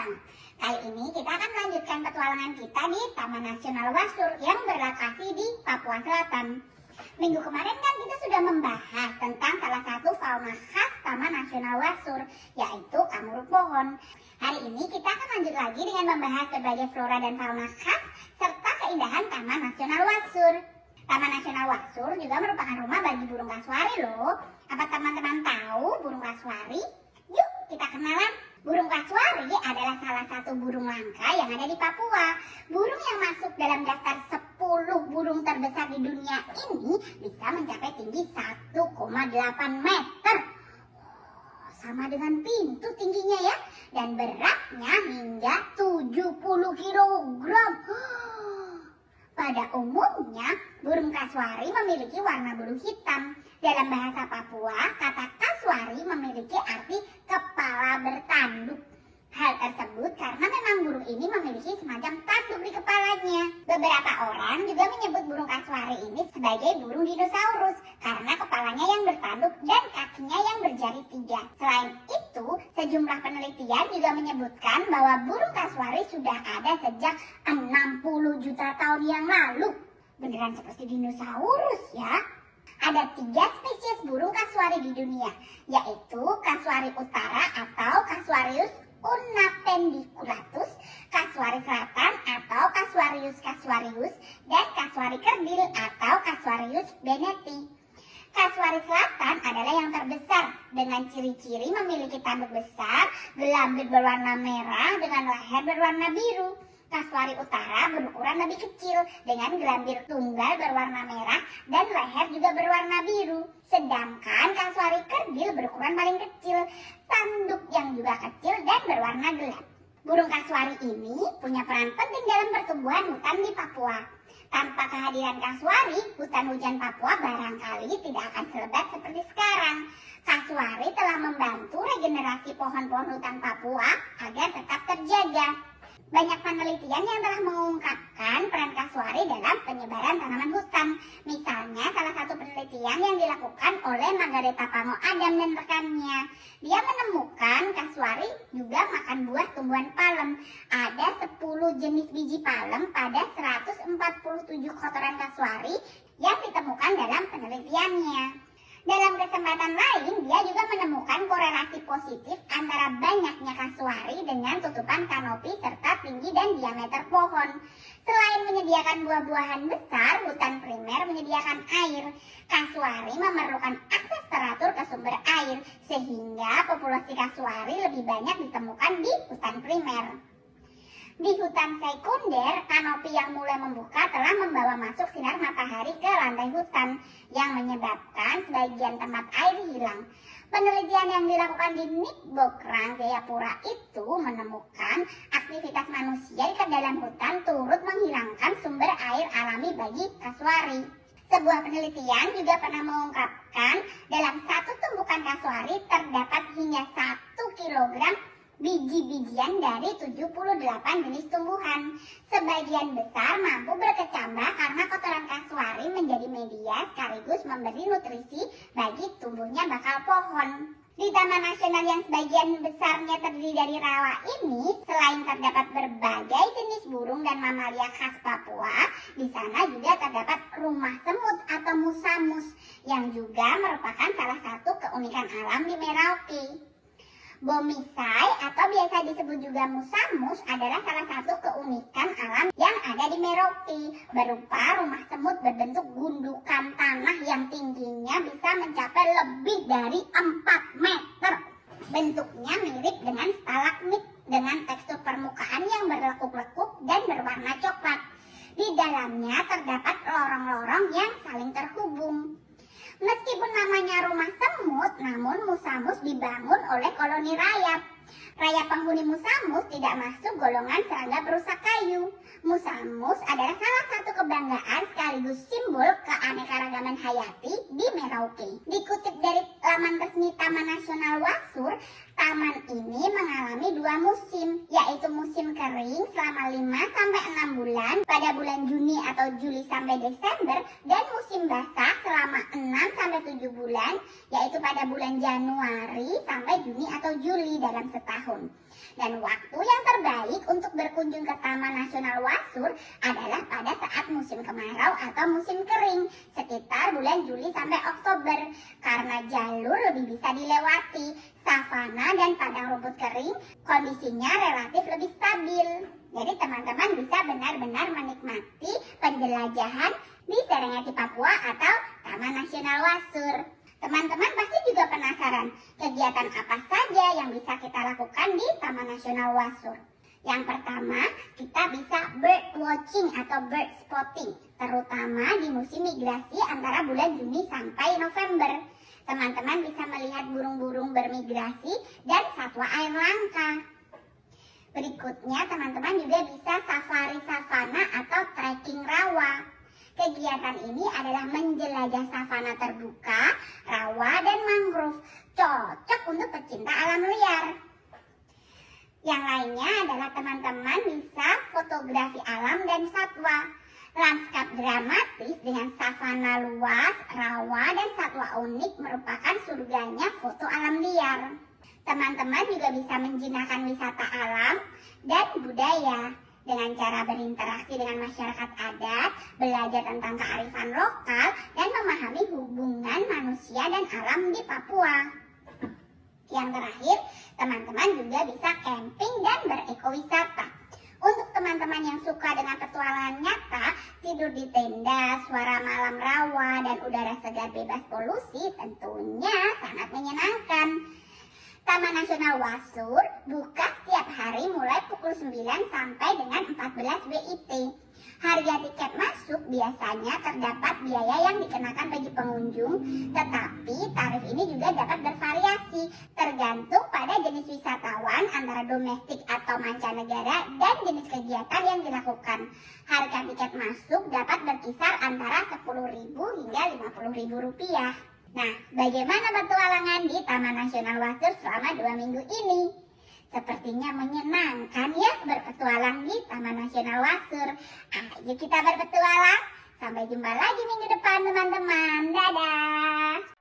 Lintang. Kali ini kita akan melanjutkan petualangan kita di Taman Nasional Wasur yang berlokasi di Papua Selatan. Minggu kemarin kan kita sudah membahas tentang salah satu fauna khas Taman Nasional Wasur, yaitu kanguru pohon. Hari ini kita akan lanjut lagi dengan membahas berbagai flora dan fauna khas serta keindahan Taman Nasional Wasur. Taman Nasional Wasur juga merupakan rumah bagi burung kasuari loh. Apa teman-teman tahu burung kasuari? Yuk kita kenalan. Burung kasuari adalah salah satu burung langka yang ada di Papua. Burung yang masuk dalam daftar 10 burung terbesar di dunia ini bisa mencapai tinggi 1,8 meter. Sama dengan pintu tingginya ya. Dan beratnya hingga 70 kilogram. Pada umumnya, burung kasuari memiliki warna bulu hitam. Dalam bahasa Papua, kata kasuari memiliki arti kepala bertanduk. Hal tersebut karena memang burung ini memiliki semacam tanduk di kepalanya. Beberapa orang juga menyebut burung kasuari ini sebagai burung dinosaurus karena kepalanya yang bertanduk dan kakinya yang berjari 3. Selain itu, sejumlah penelitian juga menyebutkan bahwa burung kasuari sudah ada sejak 60 juta tahun yang lalu. Beneran seperti dinosaurus ya. Ada 3 spesies burung kasuari di dunia, yaitu kasuari utara atau Casuarius unapendiculatus, kasuari selatan atau Casuarius casuarius, dan kasuari kerdil atau Casuarius benneti. Kasuari selatan adalah yang terbesar dengan ciri-ciri memiliki tanduk besar, gelambir berwarna merah dengan leher berwarna biru. Kasuari utara berukuran lebih kecil dengan gelambir tunggal berwarna merah dan leher juga berwarna biru. Sedangkan kasuari kerdil berukuran paling kecil, tanduk yang juga kecil dan berwarna gelap. Burung kasuari ini punya peran penting dalam pertumbuhan hutan di Papua. Tanpa kehadiran kasuari, hutan hujan Papua barangkali tidak akan selebat seperti sekarang. Kasuari telah membantu regenerasi pohon-pohon hutan Papua agar tetap terjaga. Banyak penelitian yang telah mengungkapkan peran kasuari dalam penyebaran tanaman hutan. Misalnya salah satu penelitian yang dilakukan oleh Margareta Pango Adam dan rekannya. Dia menemukan kasuari juga makan buah tumbuhan palem. Ada 10 jenis biji palem pada 147 kotoran kasuari yang ditemukan dalam penelitiannya. Dalam kesempatan lain, dia juga menemukan korelasi positif antara banyaknya kasuari dengan tutupan kanopi serta tinggi dan diameter pohon. Selain menyediakan buah-buahan besar, hutan primer menyediakan air. Kasuari memerlukan akses teratur ke sumber air, sehingga populasi kasuari lebih banyak ditemukan di hutan primer. Di hutan sekunder, kanopi yang mulai membuka telah membawa masuk sinar matahari ke lantai hutan yang menyebabkan sebagian tempat air hilang. Penelitian yang dilakukan di Nikbokrang, Jayapura itu menemukan aktivitas manusia di dalam hutan turut menghilangkan sumber air alami bagi kasuari. Sebuah penelitian juga pernah mengungkapkan dalam satu tumpukan kasuari terdapat hingga 1 kilogram biji-bijian dari 78 jenis tumbuhan. Sebagian besar mampu berkecambah karena kotoran kasuari menjadi media sekaligus memberi nutrisi bagi tumbuhnya bakal pohon. Di Taman Nasional yang sebagian besarnya terdiri dari rawa ini, selain terdapat berbagai jenis burung dan mamalia khas Papua, di sana juga terdapat rumah semut atau musamus yang juga merupakan salah satu keunikan alam di Merauke. Bomisai atau biasa disebut juga musamus adalah salah satu keunikan alam yang ada di Merauke, berupa rumah semut berbentuk gundukan tanah yang tingginya bisa mencapai lebih dari 4 meter. Bentuknya mirip dengan stalagmit dengan tekstur permukaan yang berlekuk-lekuk dan berwarna coklat. Di dalamnya terdapat lorong-lorong yang saling terhubung. Meskipun namanya rumah semut, namun musamus dibangun oleh koloni rayap. Rayap penghuni musamus tidak masuk golongan serangga perusak kayu. Musamus adalah salah satu kebanggaan sekaligus simbol keanekaragaman hayati di Merauke. Dikutip dari laman resmi Taman Nasional Wasur, taman ini mengalami dua musim, yaitu musim kering selama 5-6 bulan pada bulan Juni atau Juli sampai Desember, dan musim basah selama 6-7 bulan, yaitu pada bulan Januari sampai Juni atau Juli dalam setahun. Dan waktu yang terbaik untuk berkunjung ke Taman Nasional Wasur adalah pada saat musim kemarau atau musim kering, sekitar bulan Juli sampai Oktober, karena jalur lebih bisa dilewati. Savana dan padang rumput kering kondisinya relatif lebih stabil. Jadi teman-teman bisa benar-benar menikmati penjelajahan di Serengeti Papua atau Taman Nasional Wasur. Teman-teman pasti juga penasaran kegiatan apa saja yang bisa kita lakukan di Taman Nasional Wasur. Yang pertama, kita bisa bird watching atau bird spotting, terutama di musim migrasi antara bulan Juni sampai November. Teman-teman bisa melihat burung-burung bermigrasi dan satwa air langka. Berikutnya, teman-teman juga bisa safari savana atau trekking rawa. Kegiatan ini adalah menjelajah savana terbuka, rawa, dan mangrove. Cocok untuk pecinta alam liar. Yang lainnya adalah teman-teman bisa fotografi alam dan satwa. Lanskap dramatis dengan savana luas, rawa, dan satwa unik merupakan surganya foto alam liar. Teman-teman juga bisa menjinakkan wisata alam dan budaya dengan cara berinteraksi dengan masyarakat adat, belajar tentang kearifan lokal, dan memahami hubungan manusia dan alam di Papua. Yang terakhir, teman-teman juga bisa camping dan berekowisata. Untuk teman-teman yang suka dengan petualangan nyata, tidur di tenda, suara malam rawa, dan udara segar bebas polusi tentunya sangat menyenangkan. Taman Nasional Wasur buka setiap hari mulai pukul 9 sampai dengan 14 WIT. Harga tiket masuk biasanya terdapat biaya yang dikenakan bagi pengunjung, tetapi tarif ini juga dapat bervariasi tergantung pada jenis wisatawan antara domestik atau mancanegara dan jenis kegiatan yang dilakukan. Harga tiket masuk dapat berkisar antara Rp10.000 hingga Rp50.000. Nah, bagaimana petualangan di Taman Nasional Wasur selama 2 minggu ini? Sepertinya menyenangkan ya berpetualang di Taman Nasional Wasur. Ayo kita berpetualang. Sampai jumpa lagi minggu depan teman-teman. Dadah!